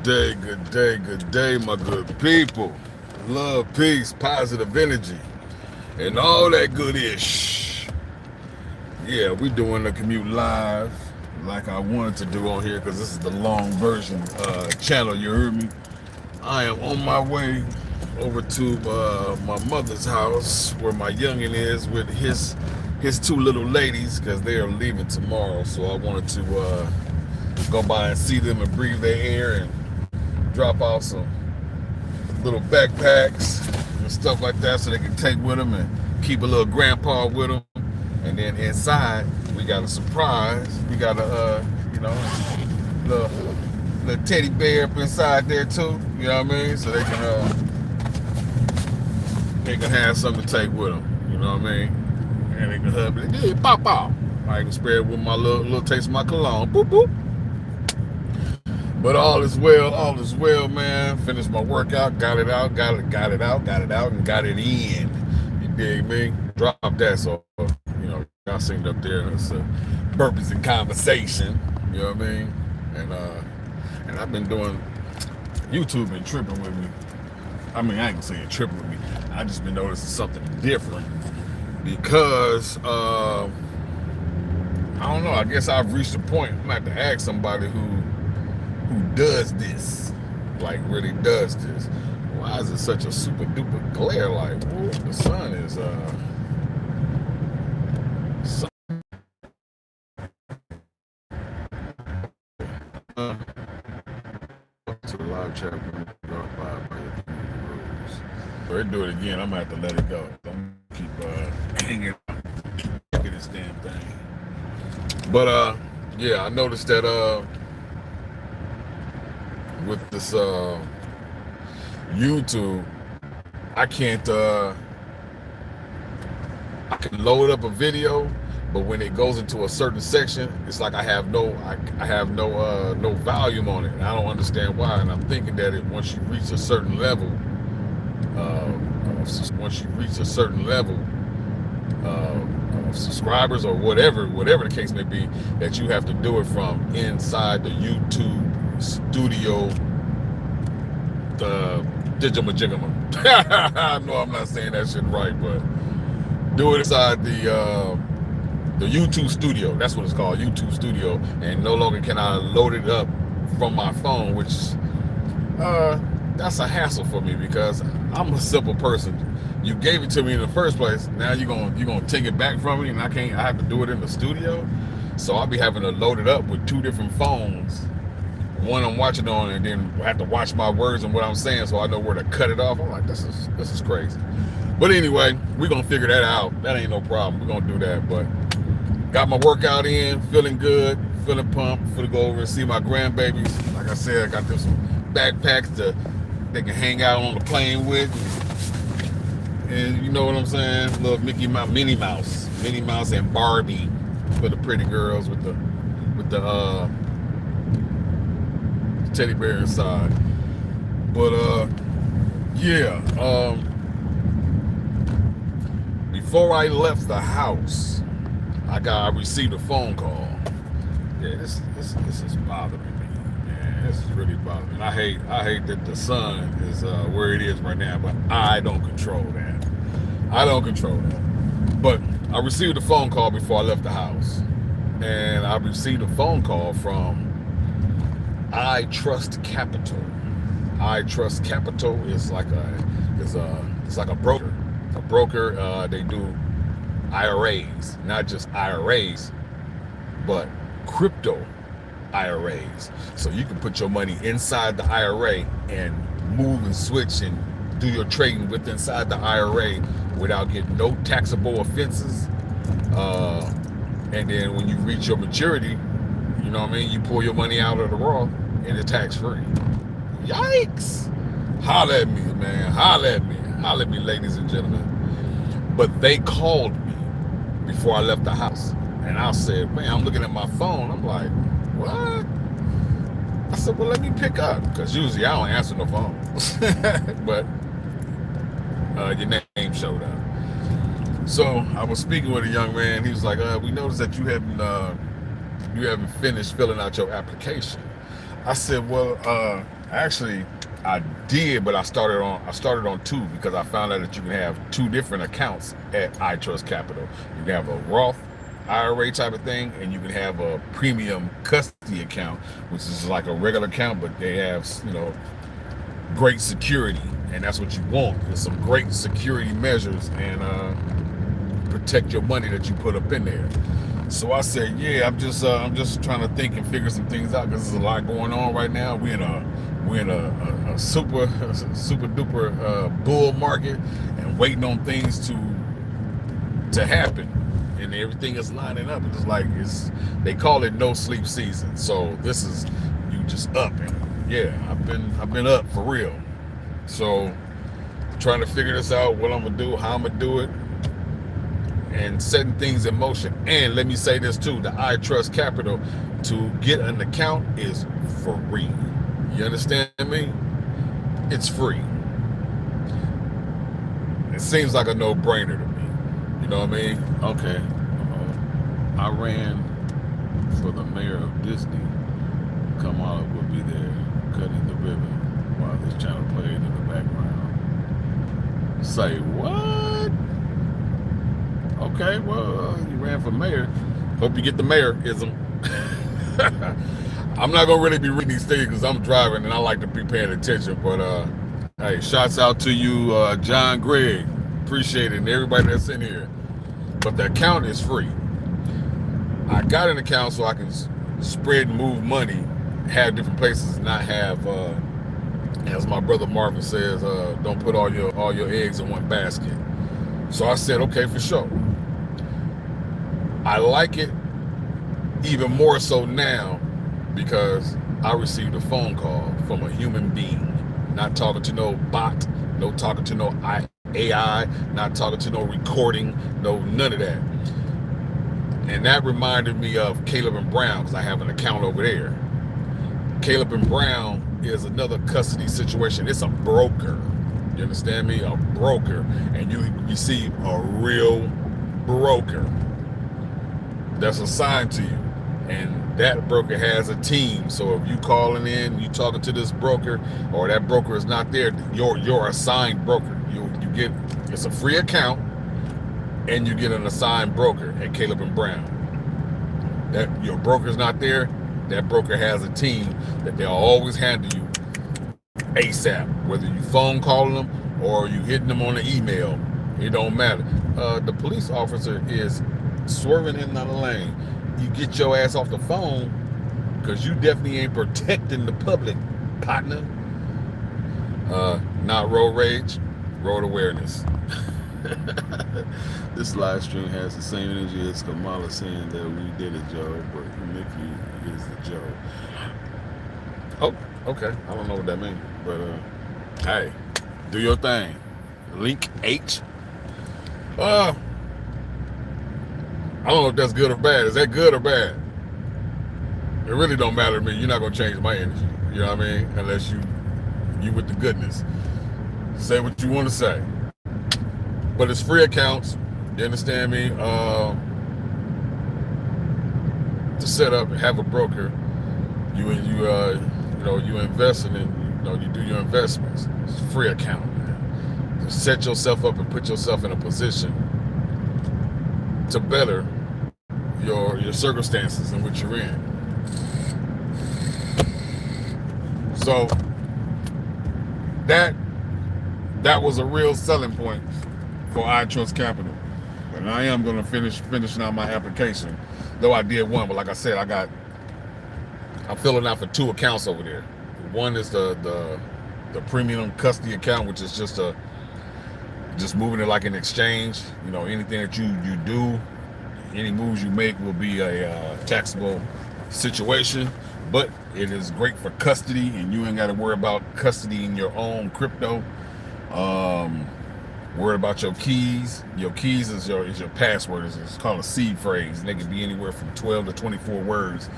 good day, my good people. Love, peace, positive energy, and all that good ish. Yeah, we doing the commute live like I wanted to do on here because this is the long version channel, you heard me? I am on my way over to my mother's house where my youngin' is with his two little ladies because they are leaving tomorrow. So I wanted to go by and see them and breathe their air and drop off some little backpacks and stuff like that so they can take with them and keep a little grandpa with them. And then inside we got a surprise. We got a little teddy bear up inside there too. You know what I mean? So they can have something to take with them. You know what I mean? And they can hug me. Hey, pop out. I can spare it with my little taste of my cologne. Boop boop. But all is well, man. Finished my workout, got it out, and got it in. You dig me? Drop that, so y'all seen it up there. It's burpees and conversation. You know what I mean? And I've been doing YouTube been tripping with me. I mean, I ain't gonna say it tripping with me. I just been noticing something different because I don't know. I guess I've reached a point. I'm gonna have to ask somebody who does this, like really does this. Why is it such a super duper glare? Like, whoa, the sun is to the live chat. Or do it again. I'm gonna have to let it go. I'm gonna keep hanging on to this damn thing. But yeah, I noticed that with this YouTube, I can't I can load up a video, but when it goes into a certain section, it's like I have no volume on it. And I don't understand why. And I'm thinking that once you reach a certain level of subscribers or whatever the case may be, that you have to do it from inside the YouTube studio, the digimajigama. I know I'm not saying that shit right, but do it inside the YouTube studio. That's what it's called, YouTube studio. And no longer can I load it up from my phone, which that's a hassle for me because I'm a simple person. You gave it to me in the first place. Now you're gonna take it back from me, and I have to do it in the studio. So I'll be having to load it up with two different phones. One I'm watching on, and then I have to watch my words and what I'm saying so I know where to cut it off. I'm like, this is crazy. But anyway, we're gonna figure that out. That ain't no problem. We're gonna do that. But got my workout in, feeling good, feeling pumped, for to go over and see my grandbabies. Like I said, I got them some backpacks they can hang out on the plane with. And you know what I'm saying? Little Mickey Mouse, Minnie Mouse and Barbie for the pretty girls with the teddy bear inside. But yeah, before I left the house, I received a phone call. Yeah, this is bothering me. Man, this is really bothering me. I hate that the sun is where it is right now, but I don't control that. But I received a phone call before I left the house, and I received a phone call from I Trust Capital. I Trust Capital is like a broker. A broker. They do IRAs, not just IRAs, but crypto IRAs. So you can put your money inside the IRA and move and switch and do your trading with inside the IRA without getting no taxable offenses. And then when you reach your maturity, you know what I mean, you pull your money out of the Roth and it's tax-free. Yikes! Holla at me, man. Holla at me, ladies and gentlemen. But they called me before I left the house. And I said, man, I'm looking at my phone. I'm like, what? I said, well, let me pick up. Because usually I don't answer no phone. But your name showed up. So I was speaking with a young man. He was like, we noticed that you haven't finished filling out your application. I said, well, Actually, I did, but I started on two because I found out that you can have two different accounts at I Trust Capital. You can have a Roth IRA type of thing, and you can have a premium custody account, which is like a regular account, but they have, great security, and that's what you want. There's some great security measures and protect your money that you put up in there. So I said, yeah, I'm just trying to think and figure some things out because there's a lot going on right now. We're in a super duper bull market and waiting on things to happen, and everything is lining up. It's like they call it no sleep season. So this is you just up, and yeah, I've been up for real. So trying to figure this out, what I'm gonna do, how I'm gonna do it, and setting things in motion. And let me say this too, the I Trust Capital, to get an account is free. You understand me? It's free. It seems like a no-brainer to me. You know what I mean? Okay. I ran for the mayor of Disney. Kamala would be there cutting the ribbon while this channel played in the background. Say what? Okay, well, you ran for mayor. Hope you get the mayorism. I'm not gonna really be reading these things because I'm driving and I like to be paying attention. But hey, shouts out to you, John Gregg. Appreciate it, and everybody that's in here. But the account is free. I got an account so I can spread and move money, have different places, not have, as my brother Marvin says, don't put all your eggs in one basket. So I said, okay, for sure. I like it even more so now because I received a phone call from a human being, not talking to no bot, no talking to no AI, not talking to no recording, no none of that. And that reminded me of Caleb and Brown because I have an account over there. Caleb and Brown is another custody situation. It's a broker. You understand me? A broker. And you receive a real broker that's assigned to you. And that broker has a team. So if you calling in, you talking to this broker, or that broker is not there, your assigned broker. You get, it's a free account, and you get an assigned broker at Caleb and Brown. That your broker's not there, that broker has a team that they'll always handle you ASAP. Whether you phone calling them or you hitting them on the email, it don't matter. The police officer is swerving in the lane. You get your ass off the phone because you definitely ain't protecting the public, partner. Not road rage, road awareness. This live stream has the same energy as Kamala saying that we did it, Joe, but Nikki is the Joe. Oh, okay. I don't know what that means, but hey, do your thing. Link H. I don't know if that's good or bad. Is that good or bad? It really don't matter to me. You're not gonna change my energy. You know what I mean? Unless you with the goodness. Say what you want to say. But it's free accounts. You understand me? To set up and have a broker, you invest in it. You do your investments. It's a free account. Man. To set yourself up and put yourself in a position to better your circumstances in which you're in. So that was a real selling point for I Trust Capital. And I am going to finishing out my application. Though I did one, but like I said, I'm filling out for two accounts over there. One is the premium custody account, which is just moving it like an exchange. You know, anything that you do, any moves you make will be a taxable situation. But it is great for custody, and you ain't got to worry about custodying your own crypto. Worry about your keys. Your keys is your password. It's called a seed phrase, and they can be anywhere from 12 to 24 words.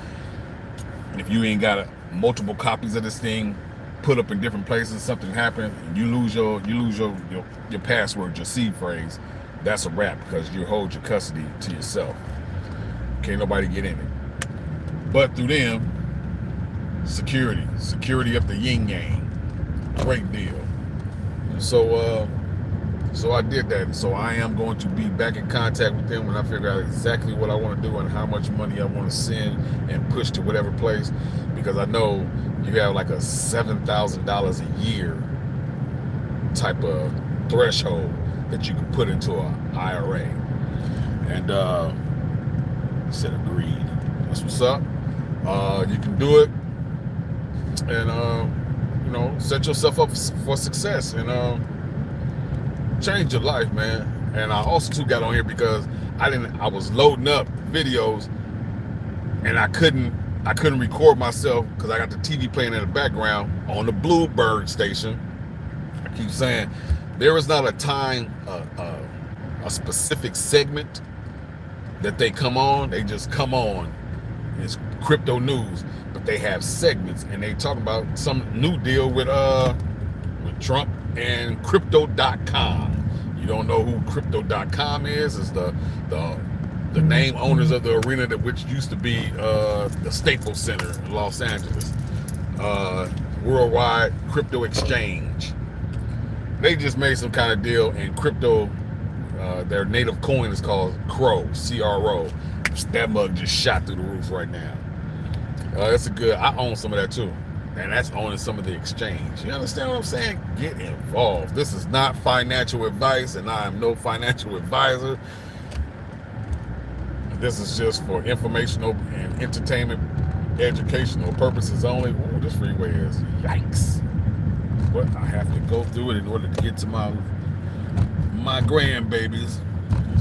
And if you ain't got multiple copies of this thing put up in different places, something happened, you lose your password, your seed phrase, that's a wrap because you hold your custody to yourself. Can't nobody get in it. But through them, security of the yin yang. Great deal. So I did that. So I am going to be back in contact with them when I figure out exactly what I want to do and how much money I want to send and push to whatever place, because I know you have like a $7,000 a year type of threshold that you can put into an IRA. And he said agreed. That's what's up. You can do it, and set yourself up for success, and change your life, man. And I also too got on here because I was loading up videos and I couldn't record myself because I got the TV playing in the background on the Bloomberg station. I keep saying there is not a time, a specific segment that they come on. They just come on. It's crypto news, but they have segments and they talk about some new deal with Trump and crypto.com. You don't know who crypto.com is? It's the name owners of the arena that which used to be the Staples Center in Los Angeles. Worldwide Crypto Exchange. They just made some kind of deal, and crypto, their native coin is called CRO, C-R-O. That mug just shot through the roof right now. That's a good, I own some of that too. And that's owning some of the exchange. You understand what I'm saying? Get involved. This is not financial advice, and I am no financial advisor. This is just for informational and entertainment, educational purposes only. Ooh, this freeway is yikes. But I have to go through it in order to get to my grandbabies.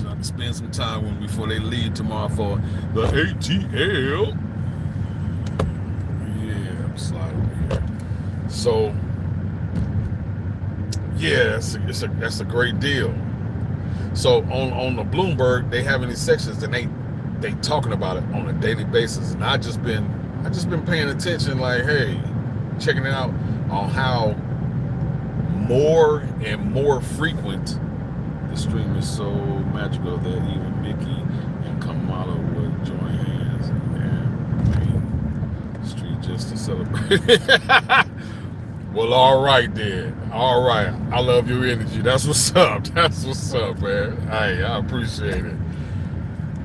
So I can spend some time with them before they leave tomorrow for the ATL. Slide over here. So yeah, that's a great deal. So on the Bloomberg, they have any sections and they talking about it on a daily basis, and I just been paying attention, like, hey, checking it out on how more and more frequent the stream is. So magical that even Mickey and Kamala would join hands and street just to celebrate. Well, all right then. All right. I love your energy. That's what's up. That's what's up, man. Hey, I appreciate it.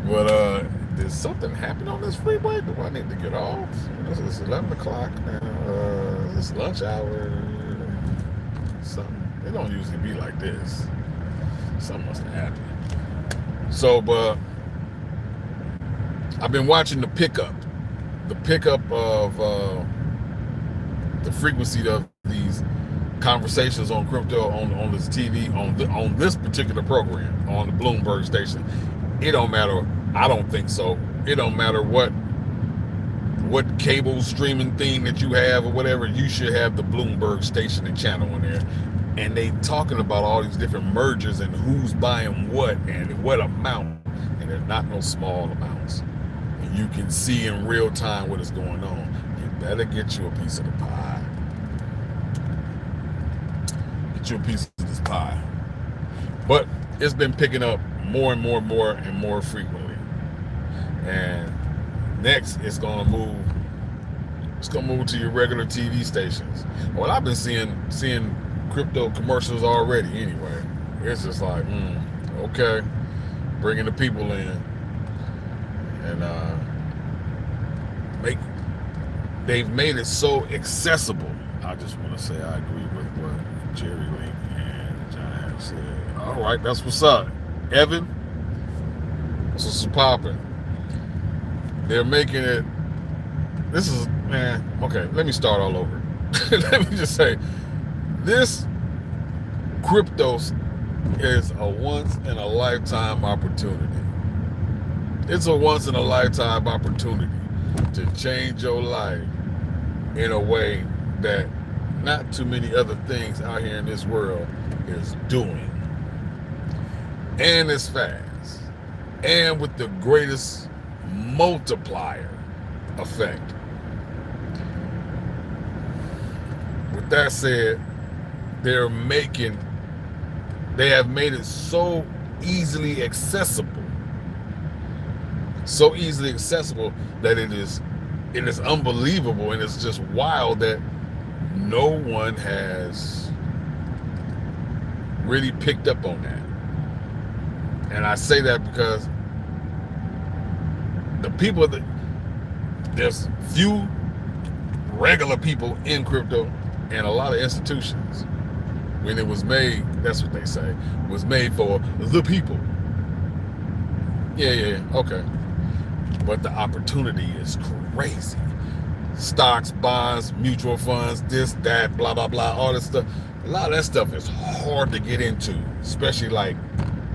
But did something happen on this freeway? Do I need to get off? It's 11 o'clock now. It's lunch hour. Something. It don't usually be like this. Something must have happened. So, but I've been watching the pickup of the frequency of these conversations on crypto on this TV on this particular program on the Bloomberg station. It don't matter. I don't think so. It don't matter what cable streaming thing that you have or whatever. You should have the Bloomberg station and channel in there. And they talking about all these different mergers and who's buying what and what amount. And they're not no small amounts. And you can see in real time what is going on. You better get you a piece of the pie. Get you a piece of this pie. But it's been picking up more and more and more and more frequently. And next it's gonna move to your regular TV stations. Well, I've been seeing crypto commercials already anyway. It's just like, okay, bringing the people in, and they've made it so accessible. I just want to say I agree with what Jerry Link and John have said. All right, that's what's up, Evan. This is popping. They're making it. This is, man. Okay, let me start all over. Let me just say, this crypto is a once-in-a-lifetime opportunity. It's a once-in-a-lifetime opportunity to change your life in a way that not too many other things out here in this world is doing. And it's fast. And with the greatest multiplier effect. With that said, they have made it so easily accessible that it is and it's unbelievable, and it's just wild that no one has really picked up on that. And I say that because the people that there's few regular people in crypto and a lot of institutions. When it was made, that's what they say, was made for the people. Yeah, okay. But the opportunity is crazy. Stocks, bonds, mutual funds, this, that, blah, blah, blah, all this stuff. A lot of that stuff is hard to get into, especially like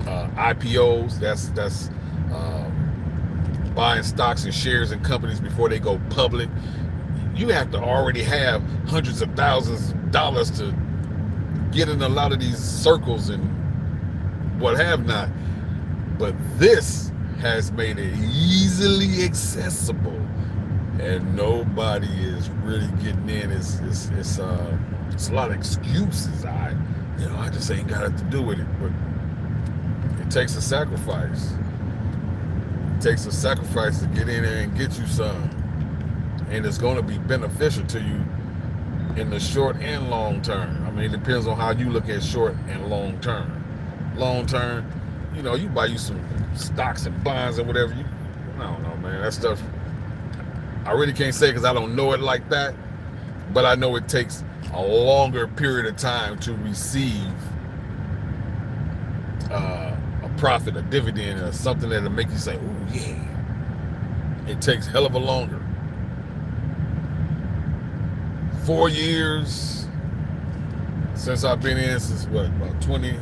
IPOs. That's buying stocks and shares in companies before they go public. You have to already have hundreds of thousands of dollars to get in a lot of these circles and what have not. But this has made it easily accessible, and nobody is really getting in. It's a lot of excuses. I just ain't got it to do with it. But it takes a sacrifice. It takes a sacrifice to get in there and get you some. And it's going to be beneficial to you in the short and long term. I mean, it depends on how you look at short and long term. Long term, you buy you some stocks and bonds and whatever. I don't know, man. That stuff, I really can't say because I don't know it like that. But I know it takes a longer period of time to receive a profit, a dividend, or something that'll make you say, "Ooh, yeah." It takes hell of a longer. 4 years since I've been in, since what, about 2020,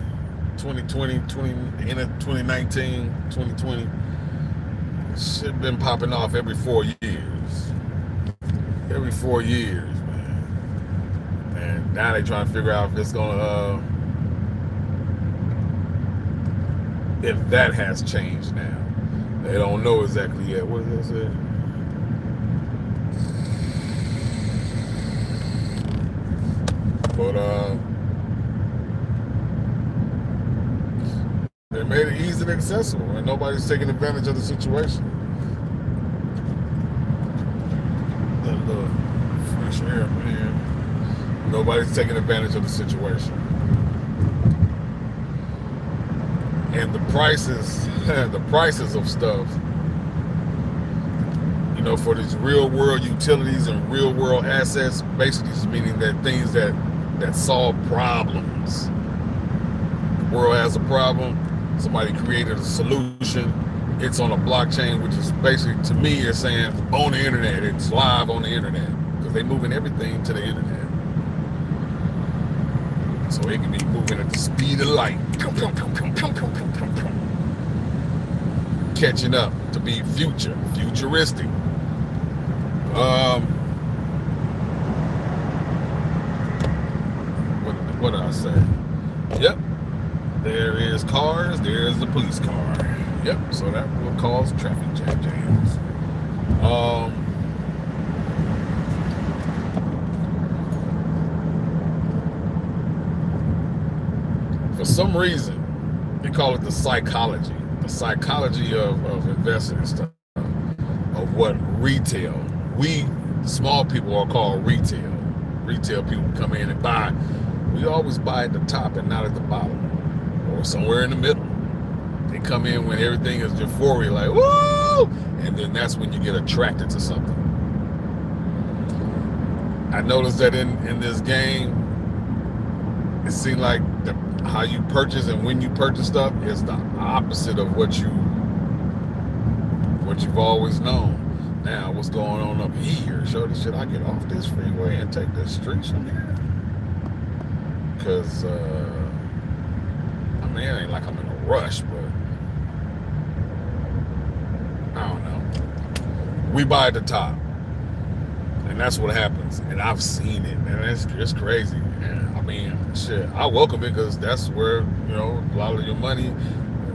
end of 2019, 2020. Shit been popping off every 4 years. Every 4 years, man. And now they trying to figure out if it's gonna, if that has changed now. They don't know exactly yet. What is it? But they made it easy and accessible, and nobody's taking advantage of the situation. That little fresh air, man. Nobody's taking advantage of the situation. And the prices of stuff, for these real world utilities and real world assets, basically just meaning that things that solve problems. The world has a problem, somebody created a solution, it's on a blockchain, which is basically, to me, it's saying on the internet, it's live on the internet, because they're moving everything to the internet. So it can be moving at the speed of light, catching up to be futuristic. What did I say? Yep. There is cars, there's the police car. Yep, so that will cause traffic jams. For some reason, they call it the psychology of investing and stuff, of what retail. We, small people, are called retail. Retail people come in and buy. We always buy at the top and not at the bottom, or somewhere in the middle. They come in when everything is euphoria, like, woo! And then that's when you get attracted to something. I noticed that in this game, it seemed like how you purchase and when you purchase stuff is the opposite of what you've always known. Now, what's going on up here? Should I get off this freeway and take the streets from here? Because, it ain't like I'm in a rush, but I don't know. We buy at the top, and that's what happens. And I've seen it, man. It's crazy. And shit, I welcome it because that's where, a lot of your money,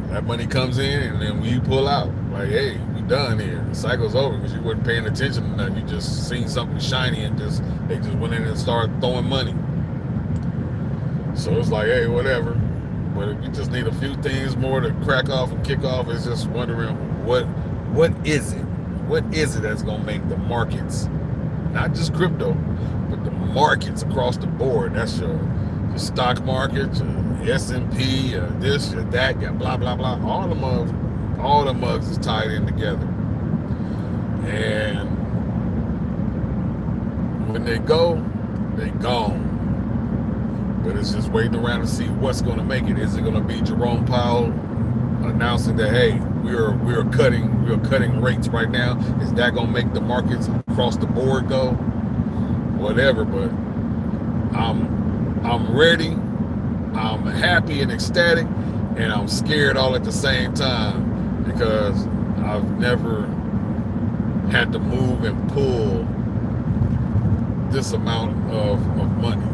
that money comes in, and then when you pull out, like, hey, we done here. The cycle's over because you weren't paying attention to nothing. You just seen something shiny and they just went in and started throwing money. So it's like, hey, whatever. But if you just need a few things more to crack off and kick off, it's just wondering what is it? What is it that's gonna make the markets, not just crypto, but the markets across the board? That's your stock market, your S&P, this, your that, your blah blah blah. All the mugs is tied in together. And when they go, they gone. But it's just waiting around to see what's going to make it. Is it going to be Jerome Powell announcing that, hey, we're cutting rates right now? Is that going to make the markets across the board go? Whatever. But I'm ready. I'm happy and ecstatic, and I'm scared all at the same time, because I've never had to move and pull this amount of money.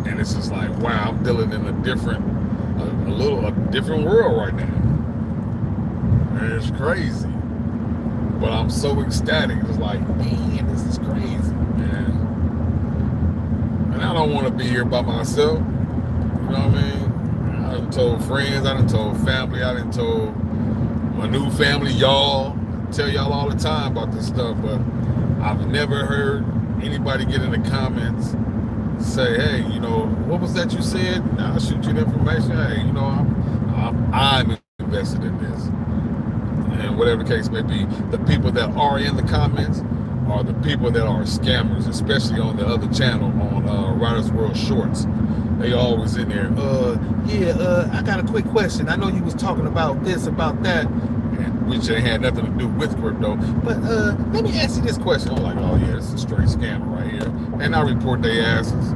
And it's just like, wow, I'm dealing in a different world right now. And it's crazy. But I'm so ecstatic. It's like, man, this is crazy, man. And I don't want to be here by myself. You know what I mean? I done told friends, I done told family, I done told my new family, y'all. I tell y'all all the time about this stuff, but I've never heard anybody get in the comments say, hey, you know, what was that you said? I'll shoot you the information. Hey, you know, I'm invested in this. And whatever the case may be, the people that are in the comments are the people that are scammers, especially on the other channel, on Writers World Shorts. They always in there, I got a quick question. I know you was talking about this, about that, which ain't had nothing to do with crypto. But let me ask you this question. I'm like, oh yeah, it's a straight scammer right here. And I report their asses. So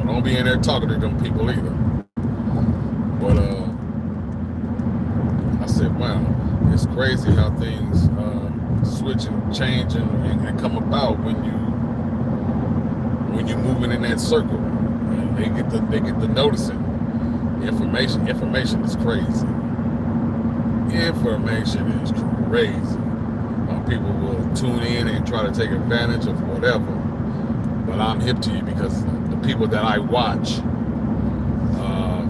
don't be in there talking to them people either. But I said, wow, it's crazy how things switch and change and come about when you're moving in that circle. And they get the noticing. Information is crazy. Information is crazy. People will tune in and try to take advantage of whatever. But I'm hip to you because the people that I watch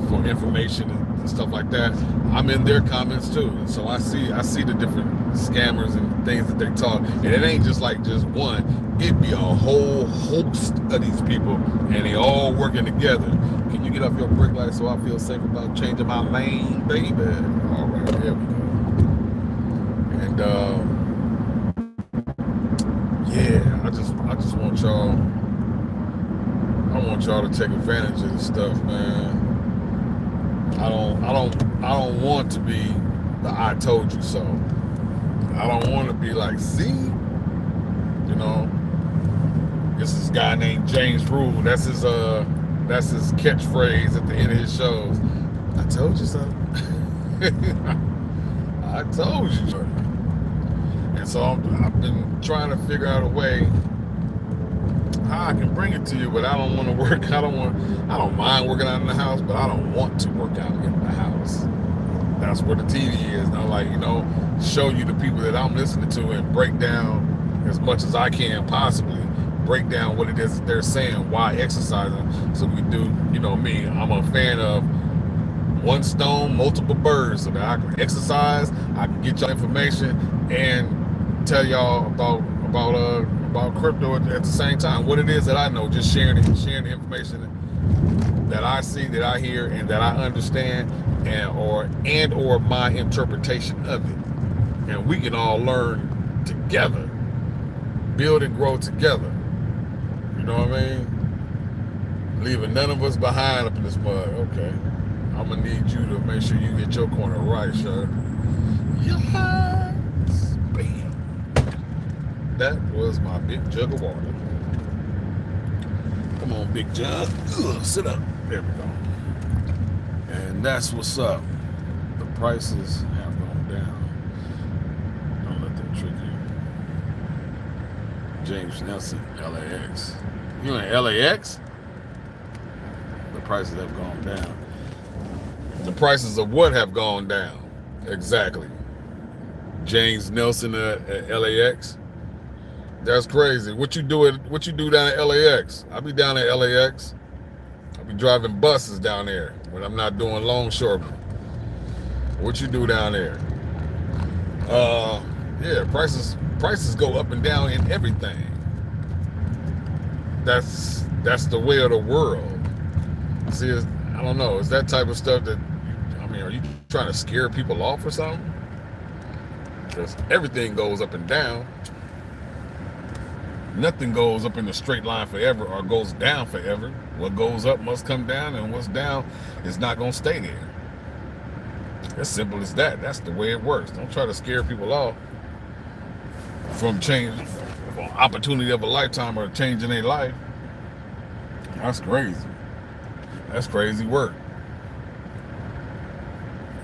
for information and stuff like that, I'm in their comments too. And so I see the different scammers and things that they talk. And it ain't just one. It'd be a whole host of these people, and they all working together. Can you get off your brake light so I feel safe about changing my lane, baby? All right, there we go. And yeah, I just want y'all. I want y'all to take advantage of this stuff, man. I don't want to be the I told you so. I don't want to be like, see, you know. This is a guy named James Rule. That's his catchphrase at the end of his shows. I told you so. I told you so. And so I've been trying to figure out a way how I can bring it to you, but I don't want to work. I don't mind working out in the house, but I don't want to work out in the house. That's where the TV is. And I like, you know, show you the people that I'm listening to and break down as much as I can possibly. Break down what it is that they're saying, why exercising. So we do, you know me, I'm a fan of one stone, multiple birds, so that I can exercise, I can get y'all information and tell y'all about crypto at the same time. What it is that I know, just sharing the information that I see, that I hear, and that I understand, and or my interpretation of it. And we can all learn together, build and grow together. You know what I mean? Leaving none of us behind up in this mud. Okay. I'm gonna need you to make sure you get your corner right, sir. Yes. Bam. That was my big jug of water. Come on, big jug. Sit up. There we go. And that's what's up. The prices have gone down. Don't let them trick you. James Nelson, LAX. You in LAX? The prices have gone down. The prices of what have gone down? Exactly. James Nelson at LAX. That's crazy. What you do down at LAX? I be down at LAX. I be driving buses down there when I'm not doing longshoremen. What you do down there? Yeah, prices go up and down in everything. That's the way of the world. See, I don't know. Is that type of stuff that, I mean, are you trying to scare people off or something? Because everything goes up and down. Nothing goes up in a straight line forever or goes down forever. What goes up must come down, and what's down is not going to stay there. As simple as that. That's the way it works. Don't try to scare people off from change, from opportunity of a lifetime or changing their life. That's crazy. That's crazy work.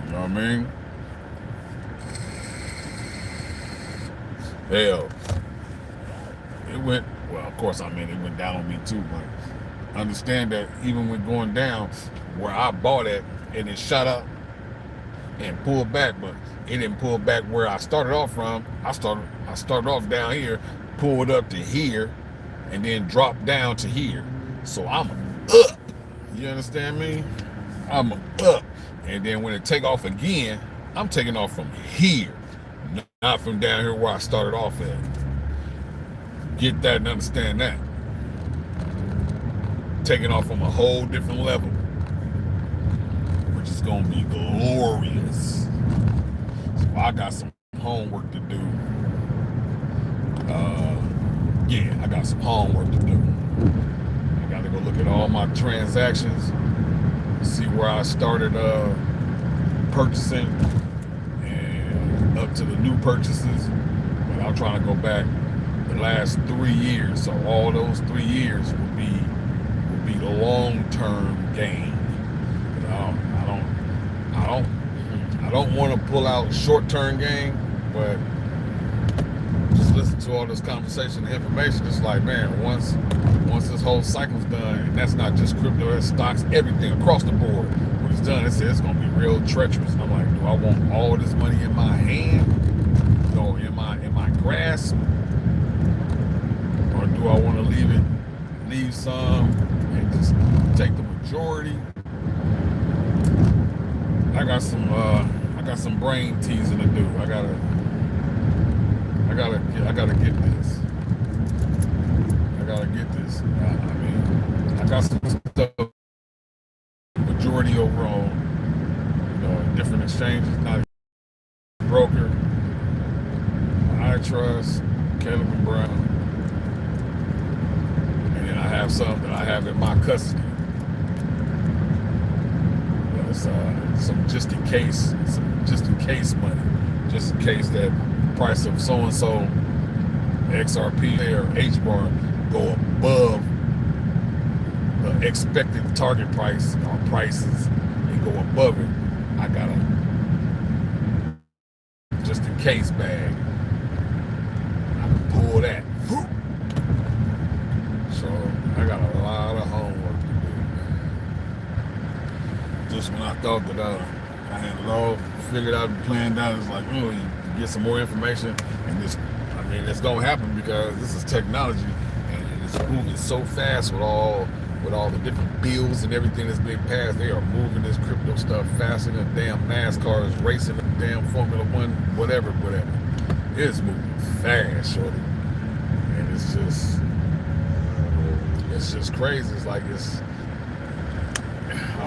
You know what I mean? Hell, it went, well, of course, I mean, it went down on me too, but understand that even when going down, where I bought it, and it shot up and pulled back, but it didn't pull back where I started off from. I started off down here, pulled up to here, and then dropped down to here. So I'm up. You understand me? I'm up. And then when it take off again, I'm taking off from here, not from down here where I started off at. Get that and understand that. Taking off from a whole different level, which is going to be glorious. So I got some homework to do. Yeah, I got some homework to do. I got to go look at all my transactions, see where I started purchasing and up to the new purchases. But I'm trying to go back the last 3 years, so all those 3 years will be the long-term gain. I don't want to pull out short-term gain, but just listen to all this conversation and information. It's like, man, once this whole cycle's done, and that's not just crypto, that's stocks, everything across the board. When it's done, it's going to be real treacherous. And I'm like, do I want all this money in my hand, or in my grasp, or do I want to leave some and just take the majority? I got some brain teasing to do. I gotta get this. I gotta get this. I mean, I got some stuff, majority overall, different exchanges, not broker, I trust, Caleb and Brown, and then I have some that I have in my custody. Some just in case money, just in case that price of so and so XRP or HBAR go above the expected target price or prices and go above it. I got a just in case bag. I can pull that. So I got a lot of homework to do, man. Just when I thought that I had it all figured out and planned out, it's like, oh, you get some more information, and it's gonna happen because this is technology, and it's moving so fast with all the different bills and everything that's being passed. They are moving this crypto stuff faster than damn NASCAR is racing the damn Formula One, whatever. It's moving fast, shorty, and it's just crazy. It's like I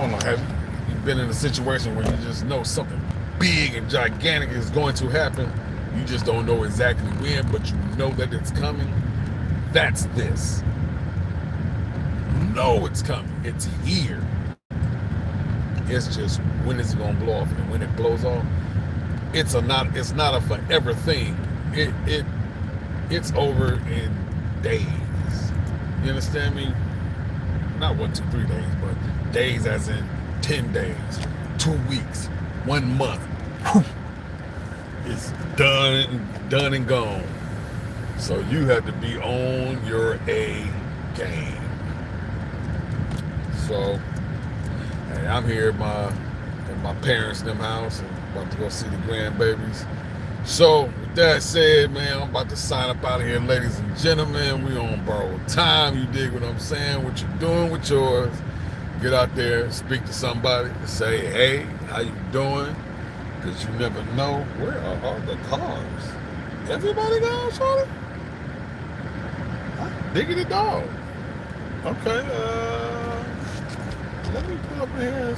don't know. Have you been in a situation where you just know something big and gigantic is going to happen? You just don't know exactly when, but you know that it's coming. That's this. You know it's coming. It's here. It's just, when is it gonna blow off? And when it blows off, it's not a forever thing. It's over in days. You understand me? Not 1, 2, 3 days, but days as in 10 days, 2 weeks, 1 month. It's done and gone. So you have to be on your A game. So, hey, I'm here at my parents' in them house and about to go see the grandbabies. So with that said, man, I'm about to sign up out of here, ladies and gentlemen. We on borrowed time. You dig what I'm saying? What you're doing with yours? Get out there, speak to somebody, say, hey, how you doing? Because you never know, where are the cars? Everybody gone, Charlie? Diggity dog. Okay, let me pull up here.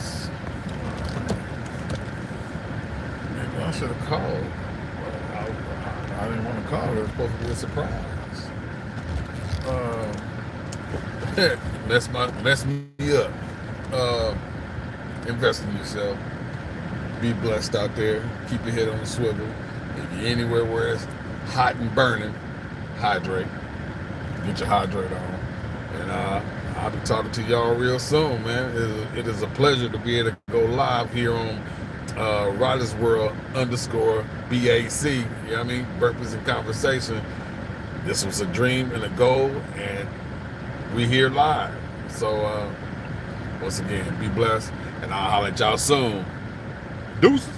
Maybe I should have called. I didn't want to call. It was supposed to be a surprise. Mess me up. Invest in yourself. Be blessed out there. Keep your head on the swivel. If you're anywhere where it's hot and burning, hydrate. Get your hydrate on. And I'll be talking to y'all real soon, man. It is a pleasure to be able to go live here on Riders World _BAC. You know what I mean? Purpose and Conversation. This was a dream and a goal, and we here live. So once again, be blessed, and I'll holler at y'all soon. Deuces.